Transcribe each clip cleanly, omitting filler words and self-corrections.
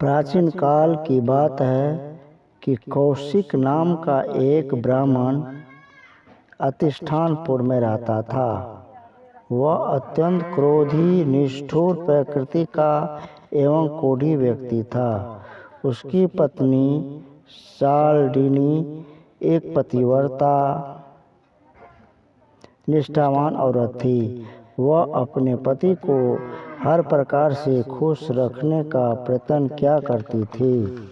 प्राचीन काल की बात है कि कौशिक नाम का एक ब्राह्मण अधिष्ठानपुर में रहता था। वह अत्यंत क्रोधी, निष्ठुर प्रकृति का एवं कोढ़ी व्यक्ति था। उसकी पत्नी शाल्डिनी एक पतिव्रता, निष्ठावान औरत थी। वह अपने पति को हर प्रकार से खुश रखने का प्रयत्न किया करती थी।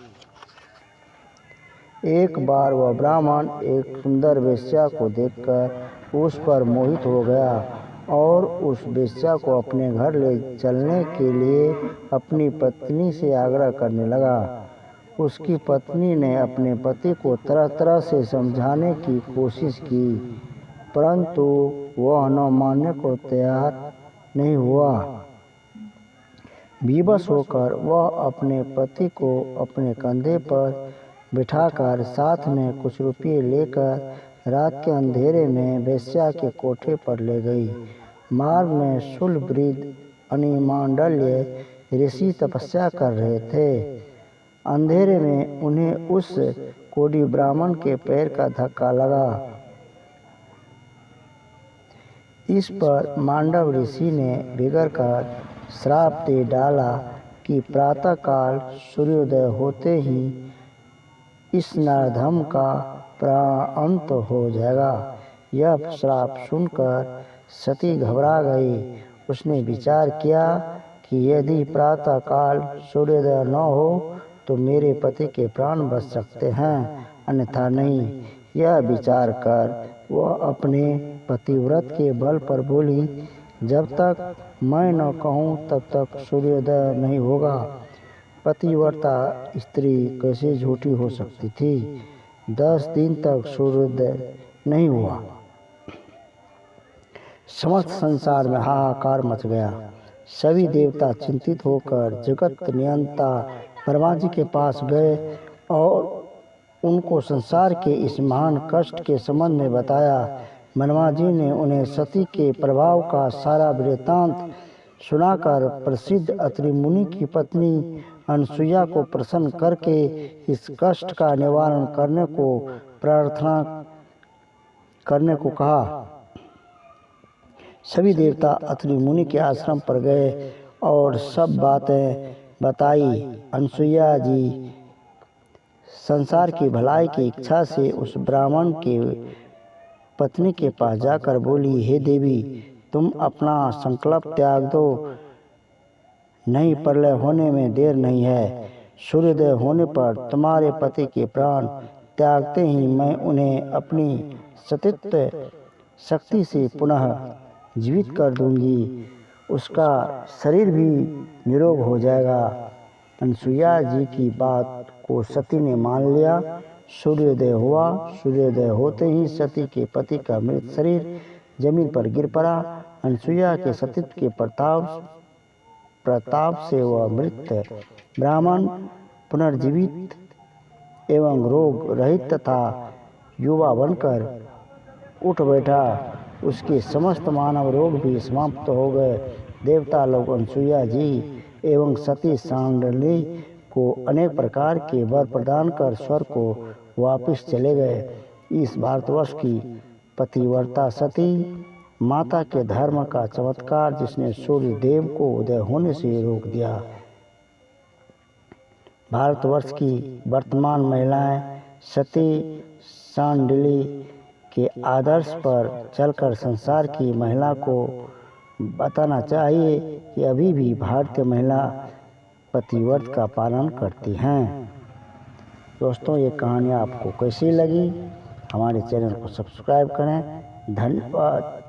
एक बार वह ब्राह्मण एक सुंदर वेश्या को देखकर उस पर मोहित हो गया और उस वेश्या को अपने घर ले चलने के लिए अपनी पत्नी से आग्रह करने लगा। उसकी पत्नी ने अपने पति को तरह तरह से समझाने की कोशिश की, परंतु वह न मानने को तैयार नहीं हुआ। विवश होकर वह अपने पति को अपने कंधे पर बिठाकर साथ में कुछ रुपये लेकर रात के अंधेरे में वेश्या के कोठे पर ले गई। मार्ग में शूलवृद्ध अनिमांडल्य ऋषि तपस्या कर रहे थे। अंधेरे में उन्हें उस कोढ़ी ब्राह्मण के पैर का धक्का लगा। इस पर मांडव ऋषि ने बिगड़कर श्राप दे डाला कि प्रातःकाल सूर्योदय होते ही इस नराधम का प्राणांत हो जाएगा। यह श्राप सुनकर सती घबरा गई। उसने विचार किया कि यदि प्रातःकाल सूर्योदय न हो तो मेरे पति के प्राण बच सकते हैं, अन्यथा नहीं। यह विचार कर वह अपने पतिव्रत के बल पर बोली, जब तक मैं न कहूँ तब तक सूर्योदय नहीं होगा। पतिव्रता स्त्री कैसे झूठी हो सकती थी। 10 दिन तक सूर्योदय नहीं हुआ। समस्त संसार में हाहाकार मच गया। सभी देवता चिंतित होकर जगत नियंता ब्रह्मा जी के पास गए और उनको संसार के इस महान कष्ट के संबंध में बताया। ब्रह्मा जी ने उन्हें सती के प्रभाव का सारा वृत्तांत सुनाकर प्रसिद्ध अत्रि मुनि की पत्नी अनसुईया को प्रसन्न करके इस कष्ट का निवारण करने को प्रार्थना करने को कहा। सभी देवता अत्रि मुनि के आश्रम पर गए और सब बातें बताई। अनसुईया जी संसार की भलाई की इच्छा से उस ब्राह्मण के पत्नी के पास जाकर बोली, हे देवी, तुम अपना संकल्प त्याग दो। नहीं, प्रलय होने में देर नहीं है। सूर्योदय होने पर तुम्हारे पति के प्राण त्यागते ही मैं उन्हें अपनी सतीत्व शक्ति से पुनः जीवित कर दूंगी। उसका शरीर भी निरोग हो जाएगा। अनसुईया जी की बात को सती ने मान लिया। सूर्योदय हुआ। सूर्योदय होते ही सती के पति का मृत शरीर जमीन पर गिर पड़ा। अनसुईया के सतीत्व के प्रताप से वह मृत ब्राह्मण पुनर्जीवित एवं रोग रहित तथा युवा बनकर उठ बैठा। उसके समस्त मानव रोग भी समाप्त हो गए। देवता लोग अनसुईया जी एवं सती शाल्डिनी को अनेक प्रकार के वर प्रदान कर स्वर्ग को वापस चले गए। इस भारतवर्ष की पतिव्रता सती माता के धर्म का चमत्कार, जिसने सूर्य देव को उदय होने से रोक दिया। भारतवर्ष की वर्तमान महिलाएं सती शाल्डिनी के आदर्श पर चलकर संसार की महिला को बताना चाहिए कि अभी भी भारतीय महिला पतिव्रत का पालन करती हैं। दोस्तों, ये कहानी आपको कैसी लगी? हमारे चैनल को सब्सक्राइब करें। धन्यवाद।